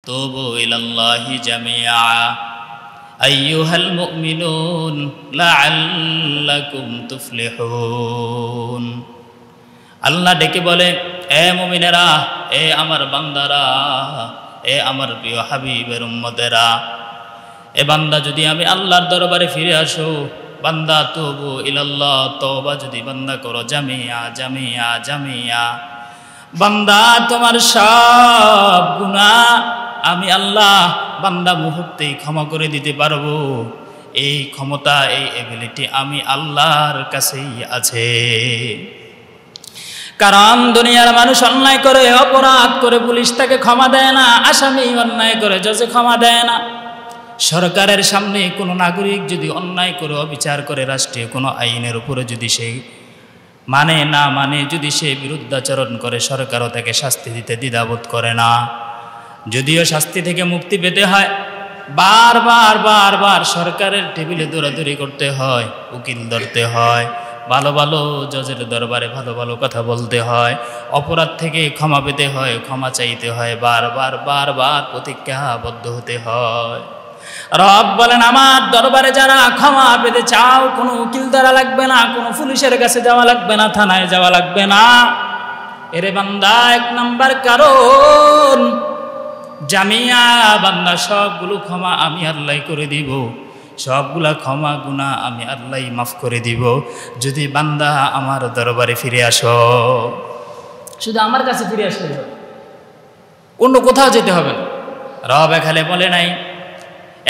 তুবু ইলাল্লাহি জামিআ আইয়ুহাল মুমিনুন লাআল্লাকুম তুফলিহুন। আল্লাহ ডেকে বলে, এ মুমিনেরা, এ আমার বান্দারা, এ আমার প্রিয় হাবিবের উম্মতেরা, এ বান্দা যদি আমি আল্লাহর দরবারে ফিরে আসো, বান্দা তুবু ইলাল্লাহ, তওবা যদি বান্দা করো, জামিয়া জামিয়া জামিয়া, বান্দা তোমার সব গুনাহ আমি আল্লাহ বান্দা মুহূর্তেই ক্ষমা করে দিতে পারবো। এই ক্ষমতা, এই এবিলিটি আমি আল্লাহর কাছেই আছে। কারণ দুনিয়ার মানুষ অন্যায় করে, অপরাধ করে পুলিশ তাকে ক্ষমা দেয় না, আসামি অন্যায় করে জজে ক্ষমা দেয় না। সরকারের সামনে কোনো নাগরিক যদি অন্যায় করে, অবিচার করে, রাষ্ট্রীয় কোনো আইনের উপরে যদি সে মানে যদি সে বিরুদ্ধাচরণ করে, সরকারও তাকে শাস্তি দিতে দ্বিধাবোধ করে না। যদিও শাস্তি থেকে মুক্তি পেতে হয়, বারবার বারবার সরকারের টেবিলে দৌড়াদৌড়ি করতে হয়, উকিল ধরতে হয়, ভালো ভালো জজের দরবারে ভালো ভালো কথা বলতে হয়, অপরাধ থেকে ক্ষমা পেতে হয়, ক্ষমা চাইতে হয়, বারবার বারবার প্রতিজ্ঞাবদ্ধ হতে হয়। রব বলেন, আমার দরবারে যারা ক্ষমা পেতে চাও, কোনো উকিল দ্বারা লাগবে না, কোনো পুলিশের কাছে যাওয়া লাগবে না, থানায় যাওয়া লাগবে না। এরে বান্দা, এক নাম্বার কারণ জামিয়া, বান্দা সবগুলো ক্ষমা আমি আল্লাহ করে দিব, সবগুলা ক্ষমা গুনাহ আমি আল্লাহ মাফ করে দিব যদি বান্দা আমার দরবারে ফিরে আসো। শুধু আমার কাছে ফিরে আসলে হবে, অন্য কোথাও যেতে হবে না। রব এখানে বলে নাই,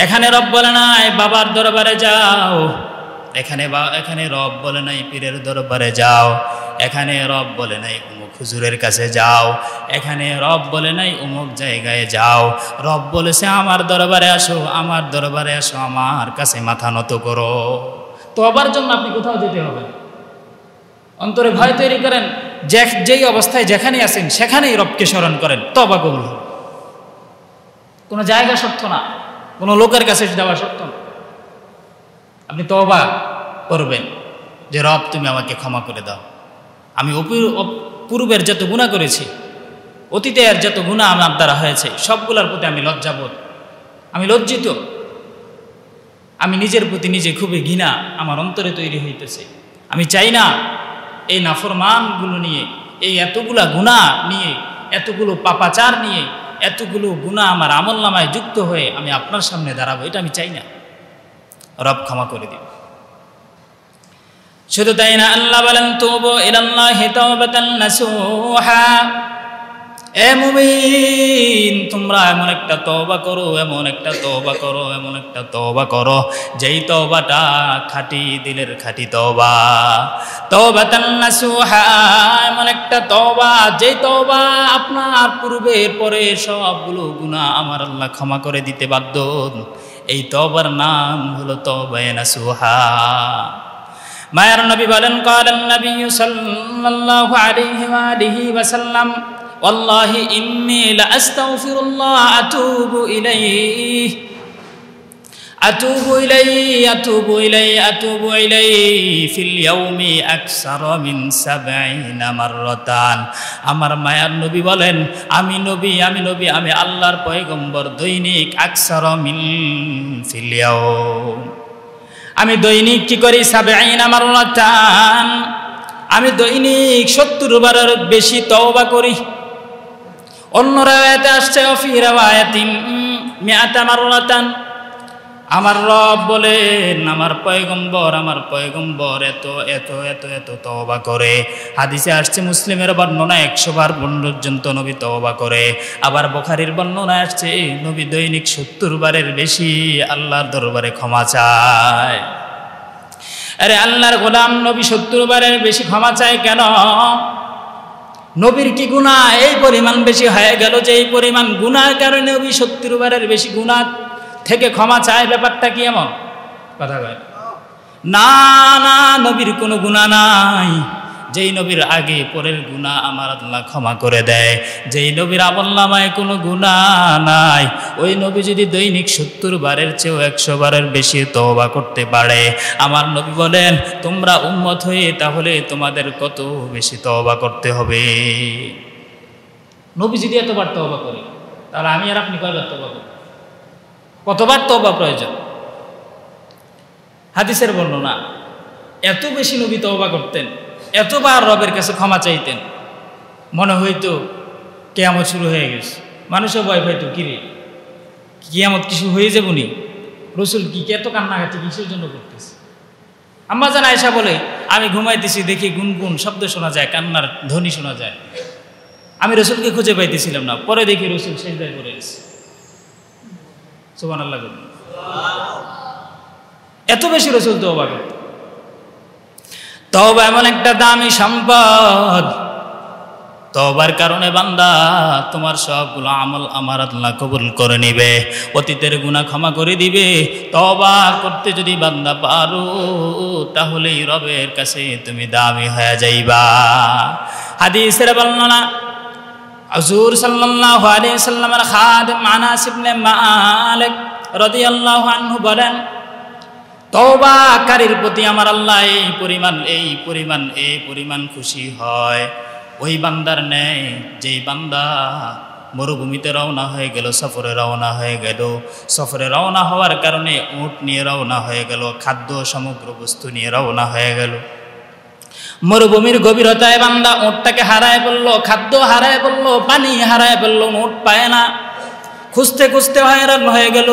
এখানে রব বলে নাই বাবার দরবারে যাও, এখানে রব বলে নাই পীরের দরবারে যাও, এখানে রব বলে নাই অমুক হুজুরের কাছে যাও, এখানে রব বলে নাই অমুক জায়গায় যাও। রব বলেছে আমার দরবারে আসো, আমার দরবারে আসো, আমার কাছে মাথা নত করো। তওবার জন্য আপনি কোথাও যেতে হবে না। অন্তরে ভয় তৈরি করেন, যেই অবস্থায় যেখানে আছেন সেখানেই রবকে স্মরণ করেন, তওবা কবুল হবে। কোনো জায়গা শর্ত না, কোনো লোকের কাছে যাওয়া শর্ত না। আপনি তওবা করবেন যে রব তুমি আমাকে ক্ষমা করে দাও, আমি পূর্বের যত গুনাহ করেছি, অতীতের যত গুনাহ আমার দ্বারা হয়েছে, সবগুলোর প্রতি আমি লজ্জাবোধ, আমি লজ্জিত, আমি নিজের প্রতি নিজে খুবই ঘৃণা আমার অন্তরে তৈরি হইতেছে। আমি চাই না এই নাফরমানগুলো নিয়ে, এই এতগুলা গুনাহ নিয়ে, এতগুলো পাপাচার নিয়ে, এতগুলো গুনাহ আমার আমলনামায় যুক্ত হয়ে আমি আপনার সামনে দাঁড়াবো, এটা আমি চাই না। রব ক্ষমা করে দিন। শুধু তাই না, আল্লাহ বলেন তুবু ইলাল্লাহি তাওবাতান নাসুহা। এ মুমিন, তোমরা এমন একটা তওবা করো, এমন একটা তওবা করো, এমন একটা তওবা করো, যেই তওবাটা খাঁটি দিলের খাঁটি তওবা। তাওবাতান নাসুহা, এমন একটা তওবা, যেই তওবা আপনার পূর্বের পরে সবগুলো গুনাহ আমার আল্লাহ ক্ষমা করে দিতে বাধ্য। এই তওবার নাম হলো তাওবায়ে নাসুহা। মায়ার নবী বলেন, ক্বালান নবী সাল্লাল্লাহু আলাইহি ওয়া আলিহি ওয়া সাল্লাম, ওয়াল্লাহি ইন্নী লা আস্তাগফিরুল্লাহ আতুবু ইলাইহি ফিল ইয়াউমি আকসারা মিন ৭০ মাররাতান। আমার মায়ার নবী বলেন, আমি আল্লাহর পয়গম্বর দৈনিক আকসারা মিন ফিল ইয়াউম, আমি দৈনিক কি করি? ৭০ মাররাতান, আমি দৈনিক ৭০ বারের বেশি তওবা করি। অন্য রাওয়ায়াতে আসছে ফি রাওয়ায়াতিন ১০০ মাররাতান। আমার রব বলেন, আমার পয়গম্বর এত এত এত এত তওবা করে। হাদিসে আসছে, মুসলিমের বর্ণনা ১০০ বার পর্যন্ত নবী তওবা করে। আবার বুখারীর বর্ণনা আসছে নবী দৈনিক ৭০ বারের বেশি আল্লাহর দরবারে ক্ষমা চায়। আরে আল্লাহর গোলাম নবী ৭০ বারের বেশি ক্ষমা চায় কেন? নবীর কি গুনাহ এই পরিমাণ বেশি হয়ে গেল যে এই পরিমাণ গুনাহের কারণে নবী ৭০ বারের বেশি গুনাহ থেকে ক্ষমা চায়? ব্যাপারটা কি এমন? কথা কয় না, না, নবীর কোনো গুনাহ নাই। যেই নবীর আগে পরের গুনাহ আমার আল্লাহ ক্ষমা করে দেয়, যেই নবীর আমলনামায় কোনো গুনাহ নাই, ওই নবী যদি দৈনিক ৭০ বারের চেয়েও ১০০ বারের বেশি তওবা করতে পারে, আমার নবী বলেন তোমরা উম্মত হয়ে তাহলে তোমাদের কত বেশি তওবা করতে হবে। নবী যদি এতবার তওবা করে, তাহলে আমি আর আপনি কয়বার তওবা করব? কতবার তওবা প্রয়োজন? হাদিসের বর্ণনা, এত বেশি নবী তওবা করতেন, এতবার রবের কাছে ক্ষমা চাইতেন, মনে হইতো কিয়ামত শুরু হয়ে গেছে। মানুষও ভয় পাইতো, কিরে কিয়ামত কিছু হয়ে যাবো নি, রসুল কি এত কান্নাকাটি কিসের জন্য করতেছে? আম্মা জান আয়েশা বলে, আমি ঘুমাইতেছি, দেখি গুনগুন শব্দ শোনা যায়, কান্নার ধ্বনি শোনা যায়। আমি রসুলকে খুঁজে পাইতেছিলাম না, পরে দেখি রসুল সিজদায় পড়ে গেছে। সুবহানাল্লাহ। এত বেশি রসুল তওবা করতেন। তওবা এমন একটা দামি সম্পদ, তওবার কারণে বান্দা তোমার সবগুলো আমল আমার আল্লাহ কবুল করে নিবে, অতীতের গুনাহ ক্ষমা করে দিবে। তওবা করতে যদি বান্দা পারো, তাহলেই রবের কাছে তুমি দামি হয়ে যাইবা। হাদিসের বর্ণনা, হুজুর সাল্লাল্লাহু আলাইহি ওয়াসাল্লামের খাদেম আনাস ইবনে মালিক রাদিয়াল্লাহু আনহু বলেন, তওবাকারীর প্রতি আমার আল্লাহ এই পরিমাণ খুশি হয়, ওই বান্দার নেই যেই বান্দা মরুভূমিতে রওনা হয়ে গেল, সফরে রওনা হয়ে গেল, সফরে রওনা হওয়ার কারণে উট নিয়ে রওনা হয়ে গেল, খাদ্য সমগ্র বস্তু নিয়ে রওনা হয়ে গেল। মরুভূমির গভীরতায় বান্দা উটটাকে হারায় ফেলল, খাদ্য হারায় ফেলল, পানি হারায় ফেলল, উট পায় না, খুঁজতে খুঁজতে হয়রান হয়ে গেল।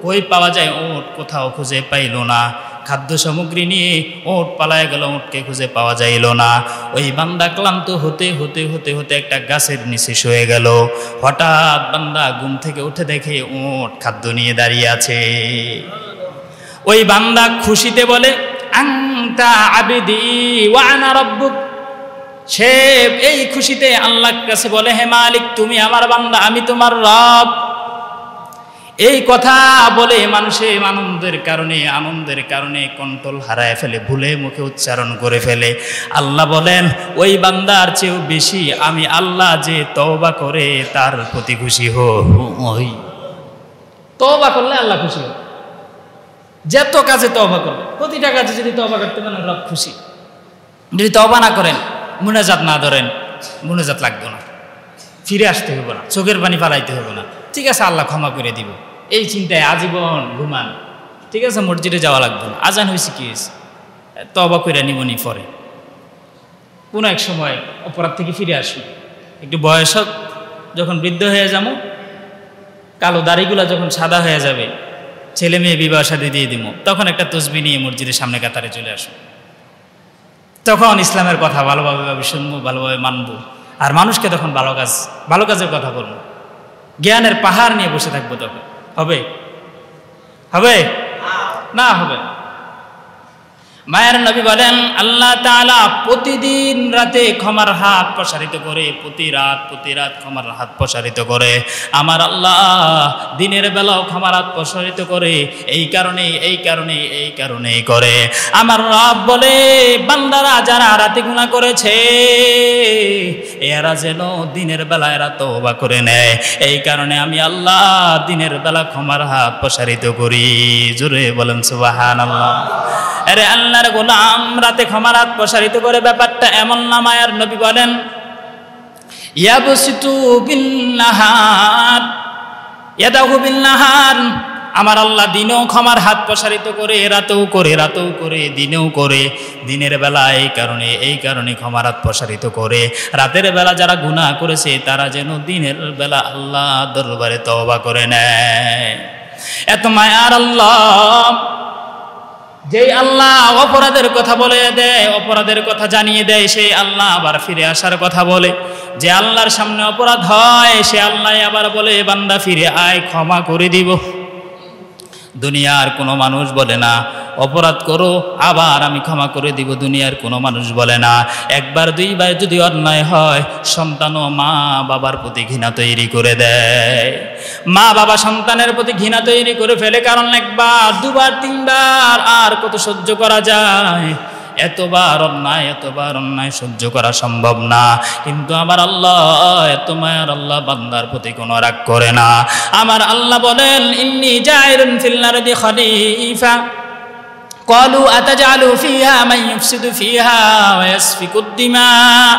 কই পাওয়া যায় উট, কোথাও খুঁজে পাইল না। খাদ্য সামগ্রী নিয়ে উট পালায় গেল, উটকে খুঁজে পাওয়া যাইল না। ওই বান্দা ক্লান্ত হতে হতে হতে হতে একটা গাছের নিচে শুয়ে গেল। হঠাৎ বান্দা ঘুম থেকে উঠে দেখে উট খাদ্য নিয়ে দাঁড়িয়ে আছে। ওই বান্দা খুশিতে বলে, আনতা আবিদি ওয়া আনা রাব্বুক। সে এই খুশিতে আল্লাহর কাছে বলে, হে মালিক, তুমি আমার বান্দা, আমি তোমার রব। এই কথা বলে মানুষে আনন্দের কারণে কন্ট্রোল হারায় ফেলে, ভুলে মুখে উচ্চারণ করে ফেলে। আল্লাহ বলেন, ওই বান্দার চেয়েও বেশি আমি আল্লাহ যে তওবা করে তার প্রতি খুশি হই। তওবা করলে আল্লাহ খুশি হয়। যত কাজে তওবা করবে, প্রতিটা কাজে যদি তওবা করতে পারেন রব খুশি। যদি তওবা না করেন, মুনাজাত না ধরেন, মুনাজাত লাগবে না, ফিরে আসতে হবে না, চোখের পানি ফালাইতে হবে না, ঠিক আছে আল্লাহ ক্ষমা করে দিব, এই চিন্তায় আজীবন ঘুমান, ঠিক আছে মসজিদে যাওয়া লাগবে না, আজান হয়েছে কি হয়েছে, তওবা করে নিবনি পরে। কোনো এক সময় অপরাধ থেকে ফিরে আসুন, একটু বয়স হোক, যখন বৃদ্ধ হয়ে যাবো, কালো দাড়িগুলা যখন সাদা হয়ে যাবে, ছেলে মেয়ে বিবাহ শাদী দিয়ে দিব, তখন একটা তসবিহ নিয়ে মসজিদের সামনে কাতারে চলে আসুন। তখন ইসলামের কথা ভালোভাবে শুনবো, ভালোভাবে মানবো, আর মানুষকে তখন ভালো কাজের কথা বলবো, জ্ঞানের পাহাড় নিয়ে বসে থাকবো। তখন হবে না হবে। মায়ের নবী বলেন, আল্লাহ তাআলা প্রতিদিন রাতে ক্ষমার হাত প্রসারিত করে, প্রতি রাত ক্ষমার হাত প্রসারিত করে। আমার আল্লাহ দিনের বেলাও ক্ষমার হাত প্রসারিত করে। এই কারণে করে। আমার রব বলে, বান্দারা যারা রাতে গুনাহ করেছে, এরা যেন দিনের বেলা এরা তওবা করে নেয়। এই কারণে আমি আল্লাহ দিনের বেলা ক্ষমার হাত প্রসারিত করি। জোরে বলেন সুবহানাল্লাহ। আরে আল্লাহর গোলাম রাতে ক্ষমার হাত প্রসারিত করে, ব্যাপারটা এমন না। মায়ার নবী বলেন, ইয়াবসিতু বিন নাহার ইয়াদাহু বিন নাহার। আমার আল্লাহ দিনেও ক্ষমার হাত প্রসারিত করে, রাতেও করে, দিনেও করে। দিনের বেলা এই কারণে ক্ষমার হাত প্রসারিত করে। রাতের বেলা যারা গুনাহ করেছে, তারা যেন দিনের বেলা আল্লাহ দরবারে তওবা করে নেয়। এত মায়ার আল্লাহ, যেই আল্লাহ অপরাধের কথা বলে দেয়, অপরাধের কথা জানিয়ে দেয়, সেই আল্লাহ আবার ফিরে আসার কথা বলে। যে আল্লাহর সামনে অপরাধ হয়, সে আল্লাহ আবার বলে, বান্দা ফিরে আয়, ক্ষমা করে দিব। দুনিয়ার কোনো মানুষ বলে না অপরাধ করো আবার আমি ক্ষমা করে দিব, দুনিয়ার কোনো মানুষ বলে না। একবার দুইবার যদি অন্যায় হয়, সন্তানও মা বাবার প্রতি ঘৃণা তৈরি করে দেয়। মা বাবা সন্তানের প্রতি ঘৃণা তৈরি করে ফেলে, কারণ একবার দুবার তিনবার আর কত সহ্য করা যায়। এতবার অন্যায় সহ্য করা সম্ভব না। কিন্তু আমার আল্লাহ এত মায়ার আল্লাহ, বান্দার প্রতি কোনো রাগ করে না। আমার আল্লাহ বলেন, ইন্নী জাইলুন ফিল আরদি খলিফা। قالوا أتجعل فيها من يفسد فيها ويسفك الدماء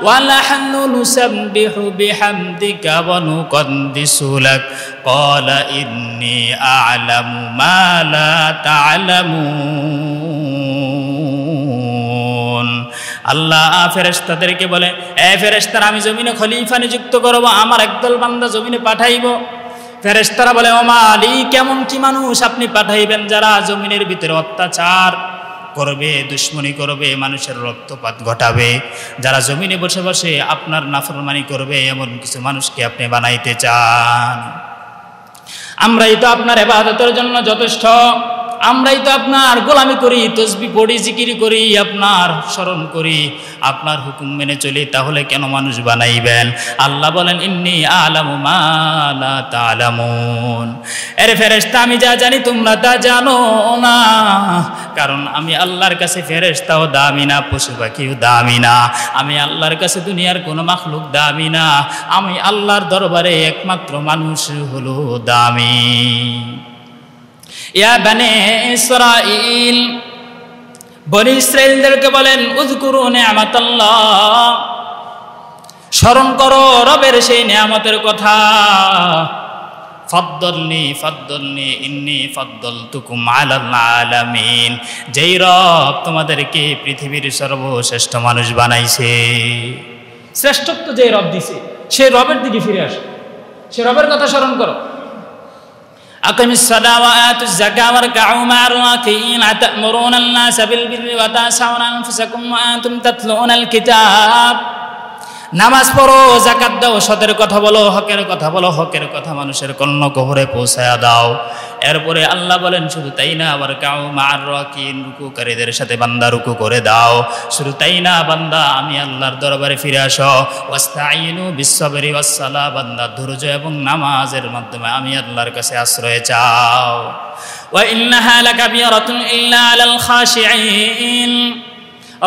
ونحن نسبح بحمدك ونقدس لك قال إني أعلم ما لا تعلمون আল্লাহ ফেরেশতাদেরকে বলে, এ ফেরেশতারা, আমি জমিনে খলিফা নিযুক্ত করব, আমার একদল বান্দা জমিনে পাঠাইব। ফেরেশতারা বলে, ও মালিক, কেমন কি মানুষ আপনি পাঠাইবেন যারা জমিনের ভিতরে অত্যাচার করবে, দুশ্মনী করবে, মানুষের রক্তপাত ঘটাবে, যারা জমিনে বসে বসে আপনার নাফরমানি করবে, এমন কিছু মানুষকে আপনি বানাইতে চান? আমরাই তো আপনার ইবাদতের জন্য যথেষ্ট, আমরাই তো আপনার গোলামি করি, তসবিহ পড়ি, জিকির করি, আপনার স্মরণ করি, আপনার হুকুম মেনে চলি, তাহলে কেন মানুষ বানাইবেন? আল্লাহ বলেন, ইন্নী আ'লামু মা লা তা'লামুন। আরে ফেরেশতা, আমি যা জানি তোমরা তা জানো না, কারণ আমি আল্লাহর কাছে ফেরেশতাও দামি না, পশু পাখিও দামি না, আমি আল্লাহর কাছে দুনিয়ার কোনো মাখলুক দামি না, আমি আল্লাহর দরবারে একমাত্র মানুষ হলো দামি। ইয়া বনি ইসরাঈল, বনি ইসরাঈলদেরকে বলেন, উযকুরু নি'মাতাল্লাহ, স্মরণ করো রবের সেই নিয়ামতের কথা। ফাদ্দালনি ইন্নী ফাদ্দালতুকুম আলাল আলামিন, যেই রব তোমাদেরকে পৃথিবীর সর্বশ্রেষ্ঠ মানুষ বানাইছে, শ্রেষ্ঠত্ব যে রব দিছে, সেই রবের দিকে ফিরে আসো, সে রবের কথা স্মরণ করো। আকিমিস সালাতা ওয়া আতুজ যাকাতা ওয়ারকাউ মা'আর রাকিঈন আতা'মুরুনান নাসা বিল বিররি ওয়া তানসাউনা আনফুসাকুম ওয়া আনতুম তাতলুনাল কিতাব। নামাজ পড়ো, যাকাত দাও, সতের কথা বলো, হকের কথা বলো, হকের কথা মানুষের কর্ণগহ্বরে পৌঁছায়া দাও। এরপরে আল্লাহ বলেন, শুধু তাই না, ওয়ারকাউ মা'আর রাকিঈন, রুকুকারীদের সাথে বান্দা রুকু করে দাও। শুধু তাই না, বান্দা আমি আল্লাহর দরবারে ফিরে আসো। ওয়াস্তাঈনু বিস-সাবরি ওয়াস-সালাহ, বান্দা ধৈর্য এবং নামাজের মাধ্যমে আমি আল্লাহর কাছে আশ্রয় চাও। ওয়া ইন্নাহা লাকাবীরাতুন ইল্লা আলাল খাশিঈন,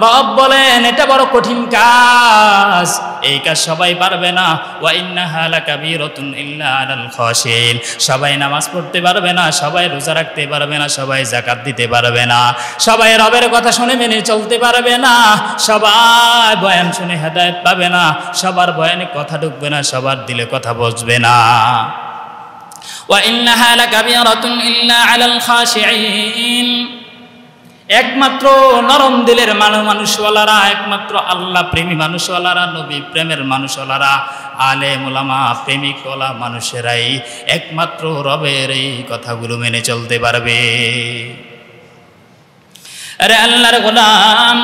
রব বলেন এটা বড় কঠিন কাজ, এই কাজ সবাই পারবে না। ওয়া ইন্নাহা লাকাবীরাতুন ইল্লা আলাল খাশিঈন, সবাই নামাজ পড়তে পারবে না, সবাই রোজা রাখতে পারবে না, সবাই যাকাত দিতে পারবে না, সবাই রবের কথা শুনে মেনে চলতে পারবে না, সবাই বয়ান শুনে হেদায়েত পাবে না, সবার বয়ানে কথা ঢুকবে না, সবার দিলে কথা বসবে না। ওয়া ইন্নাহা লাকাবীরাতুন ইল্লা আলাল খাশিঈন, একমাত্র নরম দিলের মানুষওয়ালারা, একমাত্র আল্লাহ প্রেমী মানুষওয়ালারা, নবী প্রেমের মানুষওয়ালারা, আলেম ওলামা প্রেমিক ওলা মানুষেরাই একমাত্র রবের এই কথাগুলো মেনে চলতে পারবে। আরে আল্লাহর গোলাম,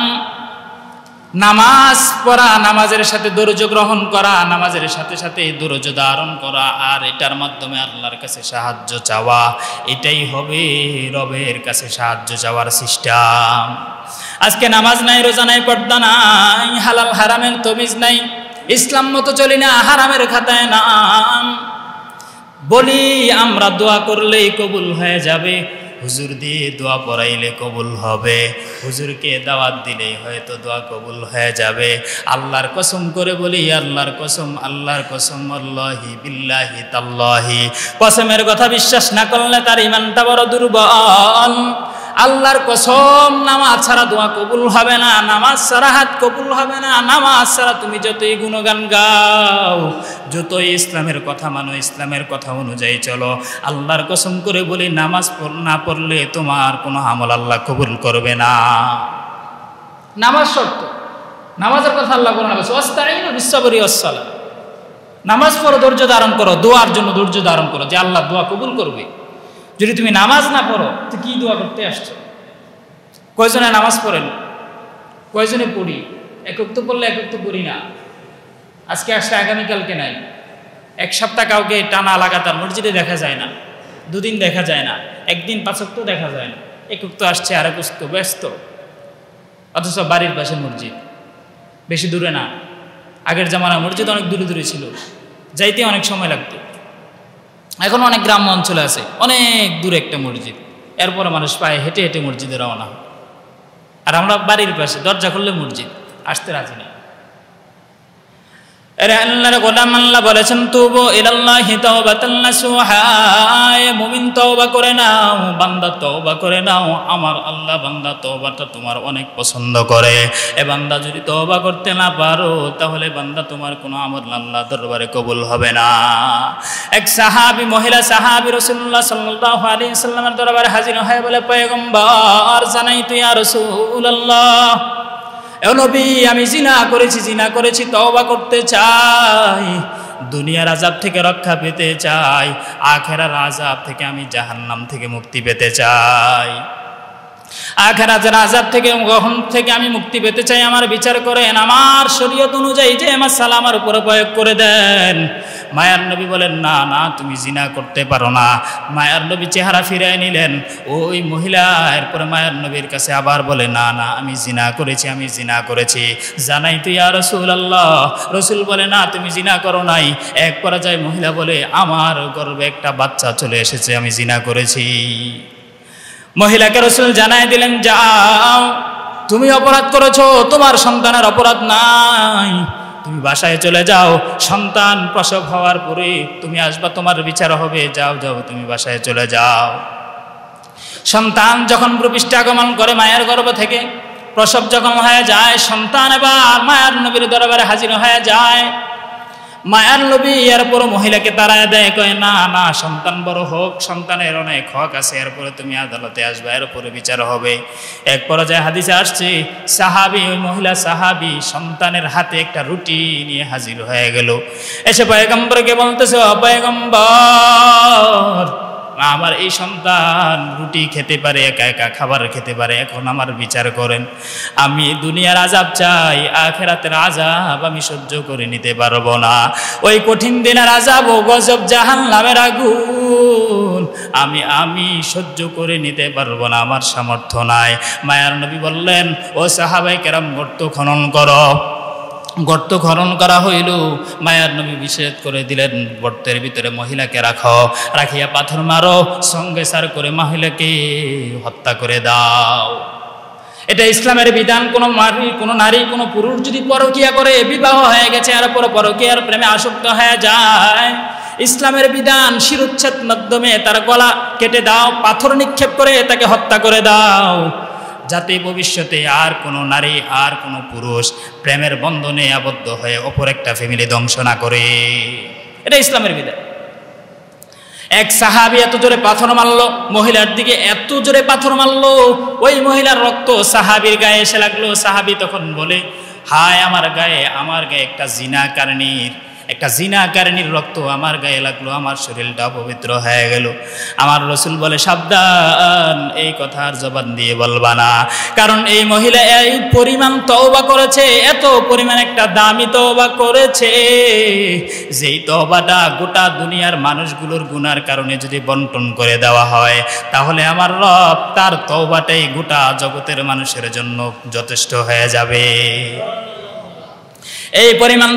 নামাজ পড়া, নামাজের সাথে ধৈর্য গ্রহণ করা, নামাজের সাথে সাথে ধৈর্য ধারণ করা, আর এটার মাধ্যমে আল্লাহর কাছে সাহায্য চাওয়া, এটাই হবে রবের কাছে সাহায্য চাওয়ার সিস্টেম। আজকে নামাজ নাই, রোজা নাই, পর্দা নাই, হালাল হারামের তমিজ নাই, ইসলাম মতো চলি না, হারামের খাতায় নাম। বলি আমরা দোয়া করলেই কবুল হয়ে যাবে, হুজুর দিয়ে দোয়া পড়াইলে কবুল হবে, হুজুরকে দাওয়াত দিলেই হয়তো দোয়া কবুল হয়ে যাবে। আল্লাহর কসম করে বলি, আল্লাহর কসম, আল্লাহর কসম, আল্লাহি বিল্লাহি তাল্লাহি, কসমের কথা বিশ্বাস না করলে তার ঈমানটা বড় দুর্বল। আল্লাহর কসম, নামাজ ছাড়া দোয়া কবুল হবে না, নামাজ ছাড়া হাত কবুল হবে না, নামাজ ছাড়া তুমি যতই গুণগান গাও, যতই ইসলামের কথা মানো, ইসলামের কথা অনুযায়ী চলো, আল্লাহর কসম করে বলি, নামাজ না পড়লে তোমার কোনো আমল আল্লাহ কবুল করবে না। নামাজ শর্ত, নামাজের কথা আল্লাহ বলেন, ওয়াস্তাঈনু বিস-সাবরি ওয়াস-সালাহ, নামাজ পড়ো, ধৈর্য ধারণ করো, দোয়ার জন্য ধৈর্য ধারণ করো, যে আল্লাহ দোয়া কবুল করবে। যদি তুমি নামাজ না পড়ো তো কি দোয়া করতে আসছো? কয়জনে নামাজ পড়েন, কয়জনে পড়ি? একক তো পড়লে একক তো পড়ি না, আজকে আসলে আগামীকালকে নাই, এক সপ্তাহ কাউকে টানা লাগাতার মসজিদে দেখা যায় না, দুদিন দেখা যায় না, একদিন পাঁচক তো দেখা যায় না, একক তো আসছে আর একক তো ব্যস্ত, অথচ বাড়ির পাশে মসজিদ, বেশি দূরে না। আগের জামানা মসজিদ অনেক দূরে দূরে ছিল, যাইতে অনেক সময় লাগতো। এখন অনেক গ্রাম্য অঞ্চলে আছে অনেক দূরে একটা মসজিদ, এরপরে মানুষ পায়ে হেঁটে হেঁটে মসজিদে রওনা হয়। আর আমরা বাড়ির পাশে, দরজা খুললে মসজিদ, আসতে রাজি নেই। আরে আল্লাহর গোলাম, আল্লাহ বলেছেন তুবু ইলাল্লাহি তাওবাতান নাসুহা, মুমিন তওবা করে নাও, বান্দা তওবা করে নাও। আমার আল্লাহ বান্দা তওবাটা তোমার অনেক পছন্দ করে। এ বান্দা যদি তওবা করতে না পারো তাহলে বান্দা তোমার কোনো আমল আল্লাহ দরবারে কবুল হবে না। এক সাহাবী, মহিলা সাহাবী রাসূলুল্লাহ সাল্লাল্লাহু আলাইহি ওয়াসাল্লামের দরবারে হাজির হয়ে বলে, পয়গম্বর জানাইতু ইয়া রাসূলুল্লাহ, ও নবী, আমি জিনা করেছি, তওবা করতে চাই, দুনিয়ার আযাব থেকে রক্ষা পেতে চাই, আখিরাতের আযাব থেকে আমি জাহান্নাম থেকে মুক্তি পেতে চাই। আখিরাতের আযাব থেকে, গহন থেকে আমি মুক্তি পেতে চাই। আমার বিচার করেন, আমার শরীয়ত অনুযায়ী যে মাসআলা আমার উপরে প্রয়োগ করে দেন। মায়ার নবী বলেন, না না, তুমি জিনা করতে পারো না। মায়ার নবী চেহারা ফিরিয়ে নিলেন। ওই মহিলা এরপরে মায়ার নবীর কাছে আবার বলে, না না, আমি জিনা করেছি। জানাই তো ইয়া রাসূলুল্লাহ। রাসূল বলে, না, তুমি জিনা করো নাই। এক পর্যায়ে মহিলা বলে, আমার গর্ভে একটা বাচ্চা চলে এসেছে, আমি জিনা করেছি। মহিলাকে রাসূল জানাই দিলেন, যাও, তুমি অপরাধ করেছো, তোমার সন্তানের অপরাধ নাই, তুমি বাসায় চলে যাও, সন্তান প্রসব হওয়ার পরে তুমি আসবা, তোমার বিচার হবে। যাও, তুমি বাসায় চলে যাও। সন্তান যখন ভূপৃষ্ঠে আগমন করে মায়ের গর্ভ থেকে, প্রসব যখন হয়ে যায়, সন্তান এবার মায়ার নবীর দরবারে হাজির হয়ে যায়। মায়ার নবী এরপর মহিলাকে তাড়ায় দেয়, কয়, না না, সন্তান বড় হোক, সন্তানের অনেক হক আছে, এরপরে তুমি আদালতে আসবে, এরপরে বিচার হবে। এক পর্যায়ে হাদিসে আসছে, সাহাবী, ওই মহিলা সাহাবী সন্তানের হাতে একটা রুটি নিয়ে হাজির হয়ে গেল। এসে পয়গম্বরকে বলতেছে, ও পয়গম্বর, আমার এই সন্তান রুটি খেতে পারে, একা একা খাবার খেতে পারে, এখন আমার বিচার করেন। আমি দুনিয়ার আযাব চাই, আখিরাতের আযাব আমি সহ্য করে নিতে পারবো না। ওই কঠিন দিনের আযাব ও গজব জাহান্নামের আগুন আমি সহ্য করে নিতে পারবো না, আমার সামর্থ্য নাই। মায়ার নবী বললেন, ও সাহাবায়ে কেরাম, গর্ত খনন করো। গর্ত খনন করা হইল। মায়ার নবী নিষেধ করে দিলেন, গর্তের ভিতরে মহিলাকে রাখো, রাখিয়া পাথর মারো, সঙ্গে সার করে মহিলাকে হত্যা করে দাও। এটা ইসলামের বিধান। কোনো নারী কোনো পুরুষ যদি পরকীয়া করে, বিবাহ হয়ে গেছে, আর পরকীয়ার প্রেমে আসক্ত হয়ে যায়, ইসলামের বিধান শিরোচ্ছেদ মাধ্যমে তার গলা কেটে দাও, পাথর নিক্ষেপ করে তাকে হত্যা করে দাও, যাতে ভবিষ্যতে আর কোনো নারী আর কোনো পুরুষ প্রেমের বন্ধনে আবদ্ধ হয়ে অপর একটা ফ্যামিলি ধ্বংস না করে। এটা ইসলামের বিধান। এক সাহাবী এত জোরে পাথর মারলো, মহিলার দিকে এত জোরে পাথর মারলো, ওই মহিলার রক্ত সাহাবীর গায়ে এসে লাগলো। সাহাবী তখন বলে, হায়, আমার গায়ে একটা জিনাকারিনীর রক্ত আমার গায়ে লাগলো, আমার শরীরটা অপবিত্র হয়ে গেল। আমার রাসূল বলে, সাবধান, এই কথার জবান দিয়ে বলবা না, কারণ এই মহিলা এই পরিমাণ তওবা করেছে, এত পরিমাণ একটা দামি তওবা করেছে, যেই তওবাটা গোটা দুনিয়ার মানুষগুলোর গুনার কারণে যদি বন্টন করে দেওয়া হয়, তাহলে আমার রব তার তওবাটাই গোটা জগতের মানুষের জন্য যথেষ্ট হয়ে যাবে। এই পরিমাণ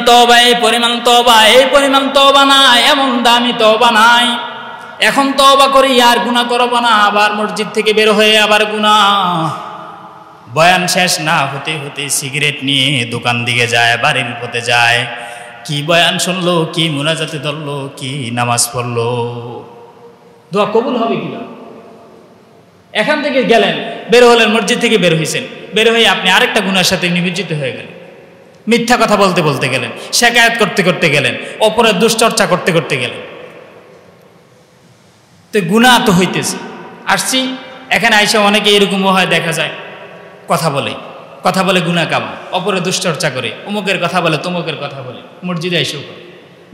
তওবা নাই, এমন দামি তওবা নাই। এখন তওবা করি আর গুনাহ করব না, আবার মসজিদ থেকে বের হয়ে আবার গুনাহ। বয়ান শেষ না হতে হতে সিগারেট নিয়ে দোকান দিকে যায়, বাড়ির পথে যায়, কি বয়ান শুনলো, কি মুনাজাতে ধরলো, কি নামাজ পড়লো, দোয়া কবুল হবে কিনা। এখান থেকে গেলেন, বের হলেন, মসজিদ থেকে বের হয়েছেন, বের হয়ে আপনি আরেকটা গুনাহের সাথে নিমজ্জিত হয়ে গেলেন। মিথ্যা কথা বলতে বলতে গেলেন, শেকায়াত করতে করতে গেলেন, অপরের দুশ্চর্চা করতে করতে গেলেন, তো গুনাহ তো হইতেছে। আসছি এখানে আইসা অনেকে এরকমও হয়, দেখা যায় কথা বলে গুনাহ কামা, অপরের দুশ্চর্চা করে, অমুকের কথা বলে, তমুকের কথা বলে, মসজিদে আইসো,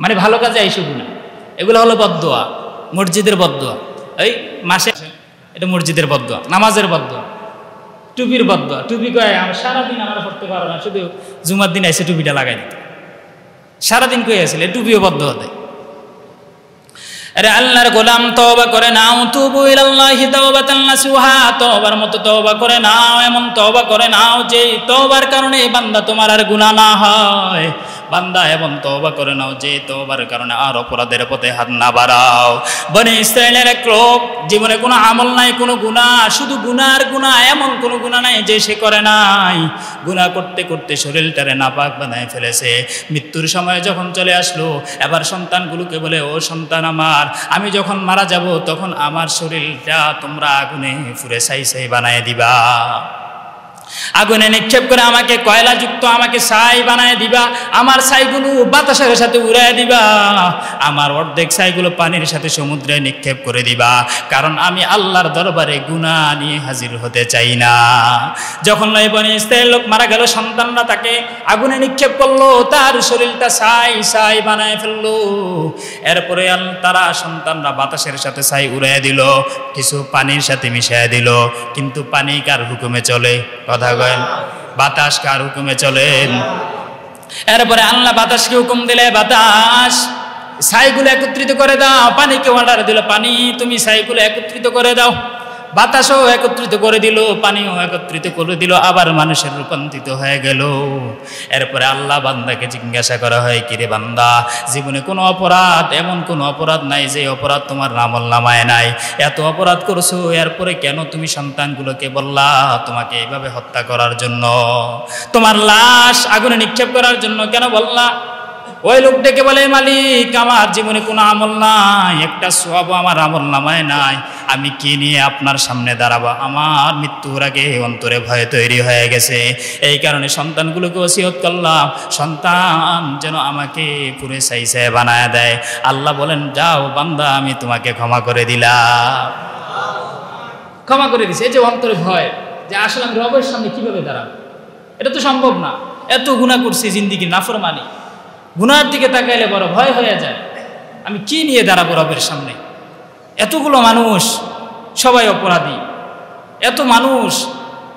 মানে ভালো কাজে আইসো গুনাহ। এগুলো হলো বদদোয়া, মসজিদের বদদোয়া। এই মাসে এটা মসজিদের বদদোয়া, নামাজের বদদোয়া, টুপির বদদোয়া। টুপি কয়ে আমার সারাদিন আমরা পড়তে পারো না, শুধু জুমার দিন এসে টুপিটা লাগাই দিত, সারাদিন কয়ে আসলে টুপিও বদদোয়া দেয়। আরে আল্লাহর গোলাম, তওবা করে নাও, তুবু ইলাল্লাহি তাওবাতান নাসুহা, তওবার মতো তওবা করে নাও, এমন তওবা করে নাও যে তওবার কারণে বান্দা তোমার আর গুনাহ না হয়, বান্দা এমন তওবা করে নাও যে তওবার কারণে আর অপরাধের পথে হাত না বাড়াও। বনি ইসরাইলের এক লোক, জীবনে কোনো আমল নাই, কোনো গুনাহ, শুধু গুনার গুনাহ, এমন কোনো গুনাহ নাই যে সে করে নাই। গুনাহ করতে করতে শরীরটারে নাপাক বানায় ফেলেছে। মৃত্যুর সময় যখন চলে আসলো, এবার সন্তানগুলোকে বলে, ও সন্তান আমার, আমি যখন মারা যাব তখন আমার শরীরটা তোমরা আগুনে পুড়ে ছাই ছাই বানায় দিবা, আগুনে নিক্ষেপ করে আমাকে কয়লাযুক্ত আমাকে ছাই বানায় দিবা, আমার ছাইগুলো বাতাসের সাথে উড়ায় দিবা, আমার অর্ধেক ছাইগুলো পানির সাথে সমুদ্রে নিক্ষেপ করে দিবা, কারণ আমি আল্লাহর দরবারে গুনাহ নিয়ে হাজির হতে চাই না। যখন বনি ইসরাইল লোক মারা গেল, সন্তানরা তাকে আগুনে নিক্ষেপ করলো, তার শরীরটা ছাই ছাই বানায় ফেললো। এরপরে তারা সন্তানরা বাতাসের সাথে ছাই উড়ায় দিল, কিছু পানির সাথে মিশিয়ে দিল। কিন্তু পানি কার হুকুমে চলে? কথা কয়েন, বাতাস কার হুকুমে চলেন? এরপরে আল্লাহ বাতাসকে হুকুম দিলে, বাতাস ছাইগুলো একত্রিত করে দাও। পানিকে অর্ডার দিল, পানি তুমি ছাইগুলো একত্রিত করে দাও। বাতাসও একত্রিত করে দিল, পানিও একত্রিত করে দিল, আবার মানুষের রূপান্তরিত হয়ে গেল। এরপরে আল্লাহ বান্দাকে জিজ্ঞাসা করা হয়, কিরে বান্দা, জীবনে কোনো অপরাধ, এমন কোনো অপরাধ নাই যে অপরাধ তোমার আমলনামায় নাই, এত অপরাধ করছো, এরপরে কেন তুমি সন্তানগুলোকে বললা তোমাকে এইভাবে হত্যা করার জন্য, তোমার লাশ আগুনে নিক্ষেপ করার জন্য কেন বললা? ওই লোক ডেকে বলে, মালিক, আমার জীবনে কোনো আমল নাই, একটা সওয়াবও আমার আমলনামায় নাই, আমি কি নিয়ে আপনার সামনে দাঁড়াবো? আমার মৃত্যুর আগে অন্তরে ভয় তৈরি হয়ে গেছে, এই কারণে সন্তানগুলোকে ওসিয়ত করলাম, সন্তান যেন আমাকে পুরে ছাই ছাই বানায় দেয়। আল্লাহ বলেন, যাও বান্দা, আমি তোমাকে ক্ষমা করে দিলাম, ক্ষমা করে দিছে। এই যে অন্তরে ভয়, যে আসলে আমি রবের সামনে কিভাবে দাঁড়াবো, এটা তো সম্ভব না, এত গুনাহ করছি, জিন্দিগি নাফরমানি, গুনার দিকে তাকাইলে বড় ভয় হয়ে যায়, আমি কি নিয়ে দাঁড়াবো রবের সামনে? এতগুলো মানুষ সবাই অপরাধী, এত মানুষ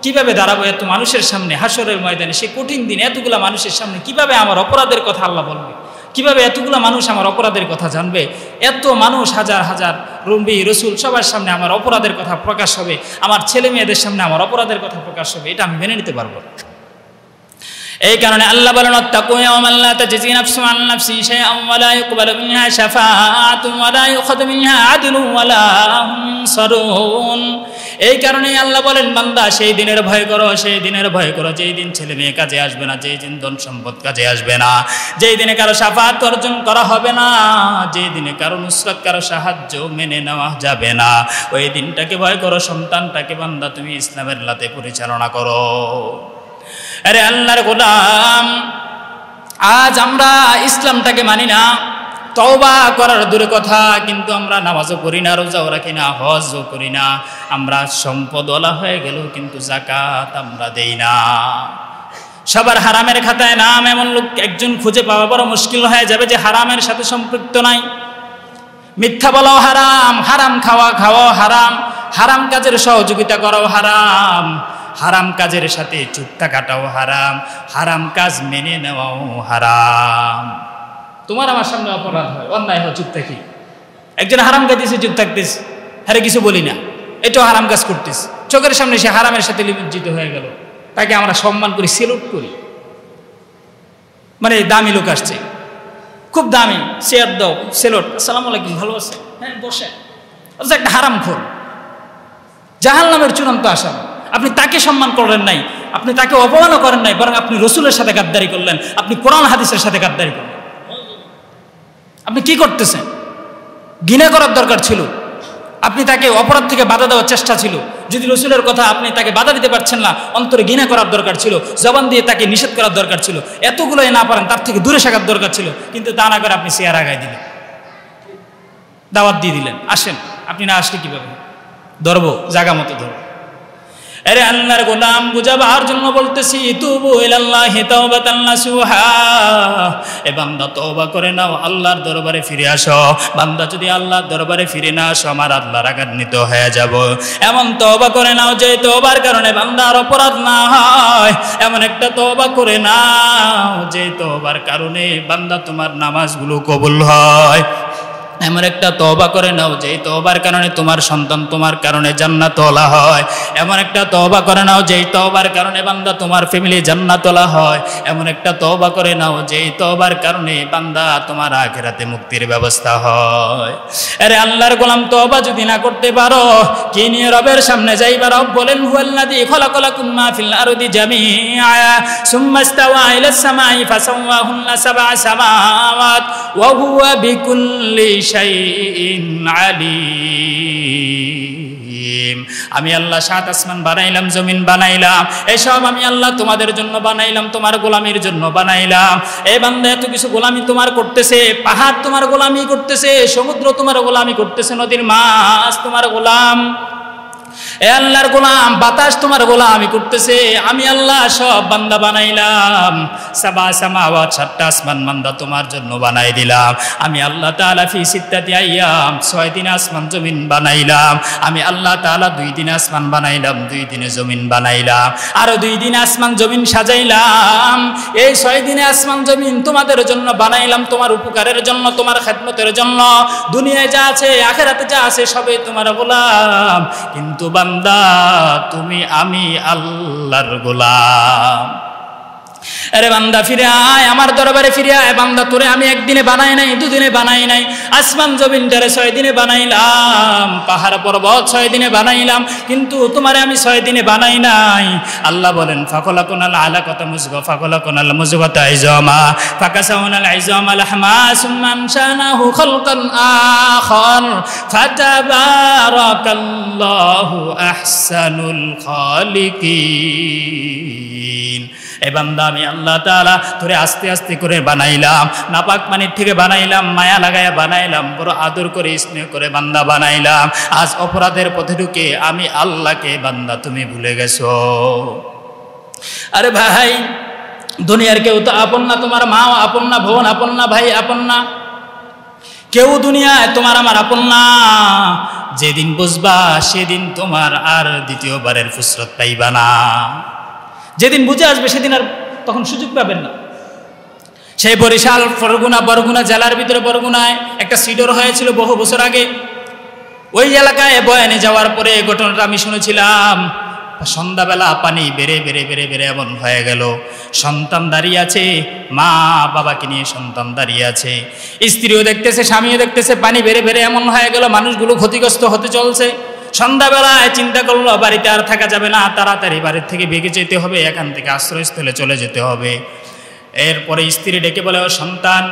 কিভাবে দাঁড়াবো এত মানুষের সামনে হাসরের ময়দানে? সে কঠিন দিন, এতগুলো মানুষের সামনে কিভাবে আমার অপরাধের কথা আল্লাহ বলবে? কিভাবে এতগুলো মানুষ আমার অপরাধের কথা জানবে? এত মানুষ, হাজার হাজার নবী রাসূল সবার সামনে আমার অপরাধের কথা প্রকাশ হবে, আমার ছেলে মেয়েদের সামনে আমার অপরাধের কথা প্রকাশ হবে, এটা আমি মেনে নিতে পারবো না। এই কারণে আল্লাহ বলেন, আত্তাকু ইয়াওমান লা তাজজি নাফসুন আন নাফসিন শাইআন ওয়া লা ইউকবালু মিনহা শাফাআতুন ওয়া লা ইউখাযু মিনহা আদলুন ওয়া লা হুম ইনসারুন। এই কারণে আল্লাহ বলেন, বান্দা সেই দিনের ভয় করো, সেই দিনের ভয় করো যেই দিন ছেলে মেয়ে কাজে আসবে না, যেই দিন ধন সম্পদ কাজে আসবে না, যেই দিনে কারো শাফাআত অর্জন করা হবে না, যেই দিনে কারো নুসরাত, কারো সাহায্য মেনে নেওয়া যাবে না, ওই দিনটাকে ভয় করো। সন্তানটাকে বান্দা তুমি ইসলামের লাতে পরিচালনা করো। আরে আল্লাহর গোলাম, আজ আমরা ইসলামটাকে মানি না, তওবা করার দূরে কথা, কিন্তু আমরা নামাজও পড়ি না, রোজাও রাখি না, হজও করি না, আমরা সম্পদওয়ালা হয়ে গেল কিন্তু যাকাত আমরা দেই না। সবার হারামের খাতায় নাম, এমন লোক একজন খুঁজে পাওয়া বড় মুশকিল হয়ে যাবে যে হারামের সাথে সম্পৃক্ত নাই। মিথ্যা বলাও হারাম, হারাম খাওয়াও হারাম, হারাম কাজের সহযোগিতা করাও হারাম, হারাম কাজের সাথে চুপ থাকাটাও হারাম, হারাম কাজ মেনে নেওয়াও হারাম। তোমার আমার সামনে অপরাধ হয়, অন্যায় হয়, চুপ থাকি। একজন হারাম খাইতেছে, চুপ থাকতেছ, হ্যাঁ কিছু বলি না, এটাও হারাম কাজ করতেছ, চোখের সামনে সে হারামের সাথে নিমজ্জিত হয়ে গেল, তাকে আমরা সম্মান করি, সেলুট করি। মানে দামি লোক আসছে, খুব দামি, চেয়ার দাও, সেলুট, আসসালামু আলাইকুম, ভালো আছে, হ্যাঁ বসে, অথচ একটা হারামখোর, জাহান্নামের চূড়ান্ত আসামি। আপনি তাকে সম্মান করেন নাই, আপনি তাকে অপমানও করেন নাই, বরং আপনি রসুলের সাথে গাদ্দারি করলেন, আপনি কোরআন হাদিসের সাথে গাদ্দারি করলেন। আপনি কি করতেছেন? ঘৃণা করার দরকার ছিল, আপনি তাকে অপরাধ থেকে বাধা দেওয়ার চেষ্টা ছিল। যদি রসুলের কথা আপনি তাকে বাধা দিতে পারছেন না, অন্তরে ঘৃণা করার দরকার ছিল, জবান দিয়ে তাকে নিষেধ করার দরকার ছিল। এতগুলো না পারেন, তার থেকে দূরে থাকার দরকার ছিল, কিন্তু তা না করে আপনি চেয়ার আগায় দিলেন, দাওয়াত দিয়ে দিলেন, আসেন। আপনি না আসলে কিভাবে ধরবো? জায়গা মতো ধরবো। আরে আল্লাহর গোলাম, বুঝাবার জন্য বলতেছি, তুবু ইলাল্লাহি তাওবাতান নাসুহা। এ বান্দা তওবা করে নাও, আল্লাহর দরবারে ফিরে আসো। বান্দা যদি আল্লাহর দরবারে ফিরে না আসো, আমার আল্লাহ রাগান্বিত হয়ে যাব। এমন তওবা করে নাও যে তওবার কারণে বান্দার অপরাধ না হয়, এমন একটা তওবা করে নাও যে তওবার কারণে বান্দা তোমার নামাজগুলো কবুল হয়। এমন একটা তওবা করে নাও যেই তওবার কারণে তোমার সন্তান তোমার কারণে জান্নাতওয়ালা হয়। এমন একটা তওবা করে নাও যেই তওবার কারণে বান্দা তোমার ফ্যামিলি জান্নাতওয়ালা হয়। এমন একটা তওবা করে নাও যেই তওবার কারণে বান্দা তোমার আখিরাতে মুক্তির ব্যবস্থা হয়। আরে আল্লাহর গোলাম তওবা যদি না করতে পারো কি নিয়ে রবের সামনে যাইবা? রব বলেন হুয়াল্লাযী খালাকালাকুম মা ফিল আরদি জামিআ সুম্মা ইসতাওয়া ইলাস সামাই ফাসাওয়াহুন্না সাবআ সামাওয়াত ওয়া হুয়া বিকুল্লি শাইইন আলিম। আমি আল্লাহ 7 আসমান বানাইলাম, জমিন বানাইলাম, এসব আমি আল্লাহ তোমাদের জন্য বানাইলাম, তোমার গোলামির জন্য বানাইলাম। এই বান্দা এত কিছু গোলামি তোমার করতেছে, পাহাড় তোমার গোলামি করতেছে, সমুদ্র তোমার গোলামি করতেছে, নদীর মাছ তোমার গোলাম, এ আল্লাহর গোলাম বাতাস তোমার গোলামি করতেছে। আমি আল্লাহ সব বান্দা বানাইলাম, সাবা সামাওয়াত 7টা আসমান বান্দা তোমার জন্য বানাই দিলাম। আমি আল্লাহ তাআলা ফি সিত্তাতি আইয়াম 6 দিনে আসমান জমিন বানাইলাম। আমি আল্লাহ তাআলা 2 দিনে আসমান বানাইলাম, 2 দিনে জমিন বানাইলাম, আরো 2 দিনে আসমান জমিন সাজাইলাম। এই 6 দিনে আসমান জমিন তোমাদের জন্য বানাইলাম, তোমার উপকারের জন্য, তোমার খেদমতের জন্য। দুনিয়ায় যা আছে আখিরাতে যা আছে সবই তোমার গোলাম, কিন্তু বান্দা তুমি আমি আল্লাহর গোলাম। আরে বান্দা ফিরে আয়, আমার দরবারে ফিরে আয়। বান্দা তোরে আমি একদিনে বানাই নাই, দুদিনে বানাই নাই, আসমান জমিনটারে 6 দিনে বানাইলাম, পাহাড় পর্বত 6 দিনে বানাইলাম, কিন্তু তোমারে আমি 6 দিনে বানাই নাই। আল্লাহ বলেন ফাখলাকুনাল আলাকাতা মুযগা ফাখলাকুনাল মুযগাতা ইজামা ফাকাসাউনাল ইজামা লাহমা সুম্মা আনশানাহু খালকান আখার ফাতাবারাকাল্লাহু আহসানুল খালিকিন। এ বান্দা আমি আল্লাহ তাআলা তোরে আস্তে আস্তে করে বানাইলাম, নাপাক পানির থেকে বানাইলাম, মায়া লাগায়া বানাইলাম, বড় আদর করে স্নেহ করে বান্দা বানাইলাম। আজ অপরাধের পথে ঢুকে আমি আল্লাহকে বান্দা তুমি ভুলে গেছো। আরে ভাই দুনিয়ার কেউ তো আপন না, তোমার মাও আপন না, বোন আপন না, ভাই আপন না, কেউ দুনিয়ায় তোমার আমার আপন না। যেদিন বুঝবা সেদিন তোমার আর দ্বিতীয়বারের ফুসরত পাইবা না। যেদিন বুঝে আসবে সেদিন আর তখন সুযোগ পাবেন না। সেই বরিশাল বরগুনা জেলার ভিতরে বরগুনায় একটা সিডর হয়েছিল বহু বছর আগে। ওই এলাকায় বয়ানে যাওয়ার পরে ঘটনাটা আমি শুনেছিলাম। সন্ধ্যাবেলা পানি বেড়ে বেড়ে বেড়ে বেড়ে এমন হয়ে গেল, সন্তান দাঁড়িয়ে আছে, মা বাবাকে নিয়ে সন্তান দাঁড়িয়ে আছে, স্ত্রীও দেখতেছে, স্বামীও দেখতেছে, পানি বেড়ে বেড়ে এমন হয়ে গেল, মানুষগুলো ক্ষতিগ্রস্ত হতে চলছে। সন্ধ্যাবেলায় চিন্তা করলো বাড়িতে আর থাকা যাবে না, তাড়াতাড়ি বাড়ির থেকে বেগে যেতে হবে, এখান থেকে আশ্রয়স্থলে চলে যেতে হবে। এরপরে স্ত্রী ডেকে বলে, ও সন্তান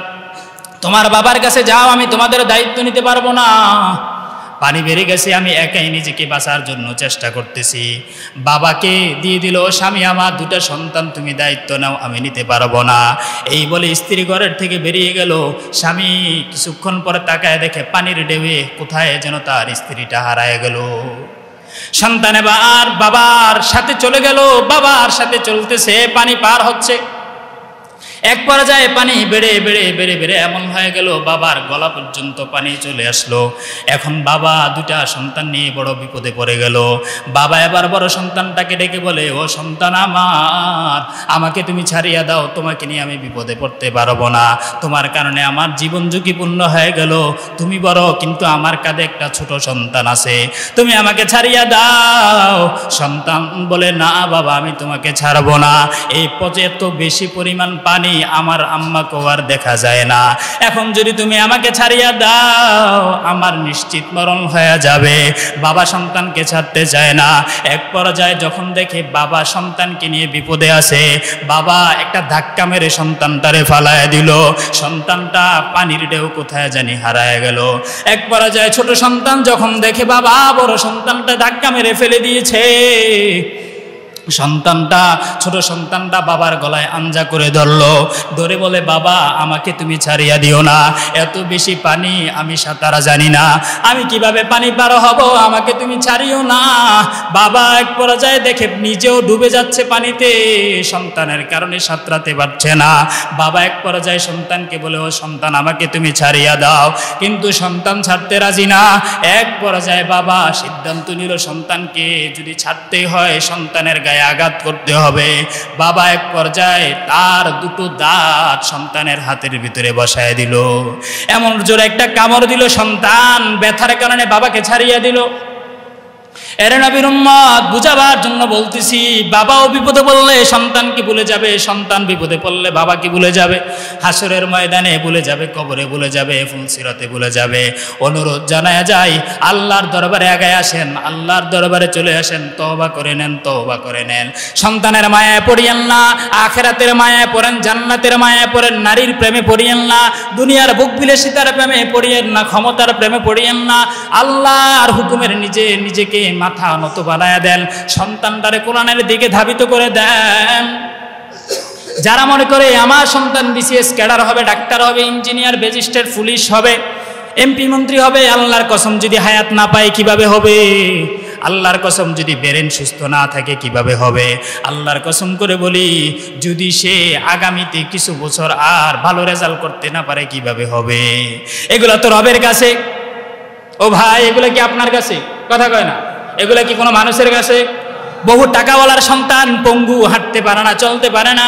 তোমার বাবার কাছে যাও, আমি তোমাদের দায়িত্ব নিতে পারবো না, পানি বেড়ে গেছে, আমি একাই নিজেকে বাঁচার জন্য চেষ্টা করতেছি। বাবাকে দিয়ে দিল, স্বামী আমার 2টা সন্তান তুমি দায়িত্ব নাও, আমি নিতে পারবো না। এই বলে স্ত্রী ঘরের থেকে বেরিয়ে গেল। স্বামী কিছুক্ষণ পরে তাকায় দেখে পানির ঢেউয়ে কোথায় যেন তার স্ত্রীটা হারায় গেল। সন্তান এবার বাবার সাথে চলে গেল, বাবার সাথে চলতেছে, পানি পার হচ্ছে। এক পর্যায়ে পানি বেড়ে বেড়ে বেড়ে বেড়ে এমন হয়ে গেল বাবার গলা পর্যন্ত পানি চলে আসলো। এখন বাবা 2টা সন্তান নিয়ে বড় বিপদে পড়ে গেল। বাবা এবার বড় সন্তানটাকে ডেকে বলে, ও সন্তান আমার, আমাকে তুমি ছাড়িয়ে দাও, তোমাকে নিয়ে আমি বিপদে পড়তে পারবো না, তোমার কারণে আমার জীবন ঝুঁকিপূর্ণ হয়ে গেল, তুমি বড় কিন্তু আমার কাঁধে একটা ছোট সন্তান আছে, তুমি আমাকে ছাড়িয়ে দাও। সন্তান বলে, না বাবা আমি তোমাকে ছাড়বো না, এই পথে এত বেশি পরিমাণ পানি আমার আম্মাকে আর দেখা যায় না, এখন যদি তুমি আমাকে ছাড়িয়া দাও আমার নিশ্চিত মরণ হয়ে যাবে। বাবা সন্তানকে ছাড়তে চায় না। এক পর্যায়ে যখন দেখে বাবা সন্তানকে নিয়ে বিপদে আছে, বাবা একটা ধাক্কা মেরে সন্তানটারে ফালায় দিল, সন্তানটা পানির ঢেউ কোথায় জানি হারায় গেল। এক পর্যায়ে ছোট সন্তান যখন দেখে বাবা বড় সন্তানটা ধাক্কা মেরে ফেলে দিয়েছে, ছোট সন্তানটা বাবার গলায় আঞ্জা করে ধরলো, ধরে বলে, বাবা আমাকে তুমি ছাড়িয়া দিও না, এত বেশি পানি আমি সাঁতার জানি না, আমি কিভাবে পানি পার হব, আমাকে তুমি ছাড়িও না। বাবা এক পর্যায়ে দেখে নিজেও ডুবে যাচ্ছে পানিতে, সন্তানের কারণে সাঁতরাতে পারছে না। বাবা এক পর্যায়ে সন্তানকে বলে, ও সন্তান আমাকে তুমি ছাড়িয়া দাও, কিন্তু সন্তান ছাড়তে রাজি না। এক পর্যায়ে বাবা সিদ্ধান্ত নিল সন্তানকে যদি ছাড়তে হয় সন্তানের গায়ে গায়ে আঘাত করতে হবে। বাবা এক পর্যায়ে তার দুটো দাঁত সন্তানের হাতের ভিতরে বসায় দিল, এমন জোরে একটা কামড় দিল, সন্তান ব্যথার কারণে বাবাকে ছাড়িয়ে দিল। এরে নবীর উম্মত, বুঝাবার জন্য বলতেছি, বাবাও বিপদে পড়লে সন্তানকে ভুলে যাবে, সন্তান বিপদে পড়লে বাবাকে ভুলে যাবে, হাসরের ময়দানে ভুলে যাবে, কবরে ভুলে যাবে, ফুলসিরাতে ভুলে যাবে। অনুরোধ জানায়া যায়, আল্লাহর দরবারে আগায় আসেন, আল্লাহর দরবারে চলে আসেন, তওবা করে নেন, তওবা করে নেন। সন্তানের মায়ায় পড়িয়েন না, আখিরাতের মায়ায় পড়েন, জান্নাতের মায়ায় পড়েন, নারীর প্রেমে পড়িয়েন না, দুনিয়ার বুক বিলাসিতার প্রেমে পড়িয়েন না, ক্ষমতার প্রেমে পড়িয়েন না। আল্লাহর হুকুমের নিজেকে মাথা নত বানায়া দেন, সন্তানটারে কোরআনের দিকে ধাবিত করে দেন। যারা মনে করে আমার সন্তান বিসিএস ক্যাডার হবে, ডাক্তার হবে, ইঞ্জিনিয়ার, ম্যাজিস্ট্রেট, পুলিশ হবে, এমপি মন্ত্রী হবে, আল্লাহর কসম যদি হায়াত না পায় কিভাবে হবে? আল্লাহর কসম যদি ব্রেন সুস্থ না থাকে কিভাবে হবে? আল্লাহর কসম করে বলি, যদি সে আগামীতে কিছু বছর আর ভালো রেজাল্ট করতে না পারে কিভাবে হবে? এগুলো তো রবের কাছে। ও ভাই, এগুলো কি আপনার কাছে? কথা কয় না। এগুলা কি কোনো মানুষের কাছে? বহু টাকাওয়ালার সন্তান পঙ্গু, হাঁটতে পারে না, চলতে পারে না।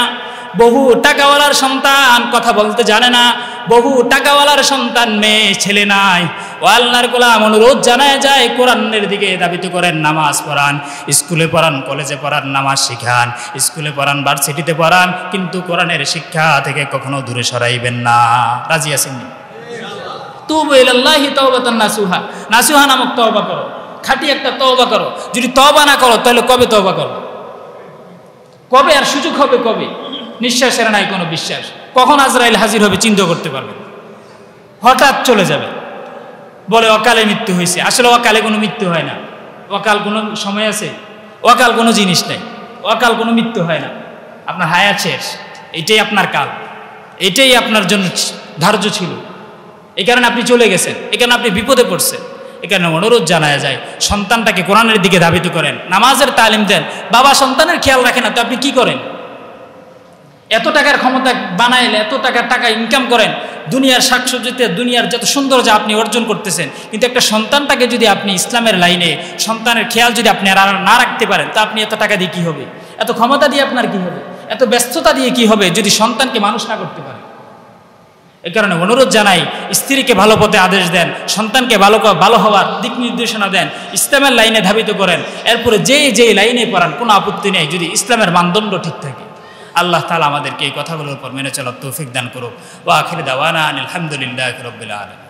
বহু টাকাওয়ালার সন্তান কথা বলতে জানে না। বহু টাকাওয়ালার সন্তান মেয়ে ছেলে নাই। ও আল্লাহর গোলাম, অনুরোধ জানায় যায়, কোরআনের দিকে দাবিত করেন, নামাজ পড়ান, স্কুলে পড়ান, কলেজে পড়ান, নামাজ শিখান, স্কুলে পড়ান, ভার্সিটিতে পড়ান, কিন্তু কোরআনের শিক্ষা থেকে কখনো দূরে সরাইবেন না। রাজি আছেন? তুবু ইলাল্লাহি তাওবাতান নাসুহা, নাসুহা নামক তওবা করো, খাঁটি একটা তওবা করো। যদি তওবা না করো তাহলে কবে তওবা করো? কবে আর সুযোগ হবে কবে? নিঃশ্বাসের নাই কোনো বিশ্বাস। কখন আজরাইল হাজির হবে চিন্তা করতে পারবেন। হঠাৎ চলে যাবে, বলে অকালে মৃত্যু হয়েছে। আসলে অকালে কোনো মৃত্যু হয় না। অকাল কোনো সময় আছে? অকাল কোনো জিনিস নেই। অকাল কোনো মৃত্যু হয় না। আপনার হায়াত শেষ, এটাই আপনার কাল, এটাই আপনার জন্য ধার্য ছিল। এই কারণে আপনি চলে গেছেন, এই কারণে আপনি বিপদে পড়ছেন। এখানে অনুরোধ জানায় যায়, সন্তানটাকে কোরআনের দিকে ধাবিত করেন, নামাজের তালিম দেন। বাবা সন্তানের খেয়াল রাখে না তো আপনি কি করেন? এত টাকার ক্ষমতা বানাইলে, এত টাকা ইনকাম করেন, দুনিয়ার শাকসবজিতে, দুনিয়ার যত সৌন্দর্য আপনি অর্জন করতেছেন, কিন্তু একটা সন্তানটাকে যদি আপনি ইসলামের লাইনে, সন্তানের খেয়াল যদি আপনি না রাখতে পারেন, তা আপনি এত টাকা দিয়ে কী হবে? এত ক্ষমতা দিয়ে আপনার কি হবে? এত ব্যস্ততা দিয়ে কি হবে যদি সন্তানকে মানুষ না করতে পারে? এই কারণে অনুরোধ জানাই, স্ত্রীকে ভালো পথে আদেশ দেন, সন্তানকে ভালো হওয়ার দিক নির্দেশনা দেন, ইসলামের লাইনে ধাবিত করেন। এরপরে যেই লাইনে পড়ান কোনো আপত্তি নেই, যদি ইসলামের মানদণ্ড ঠিক থাকে। আল্লাহ তাআলা আমাদেরকে এই কথাগুলোর উপর মেনে চলার তৌফিক দান করুক। ওয়া আখিরু দাওয়ানা আলহামদুলিল্লাহি রাব্বিল আলামিন।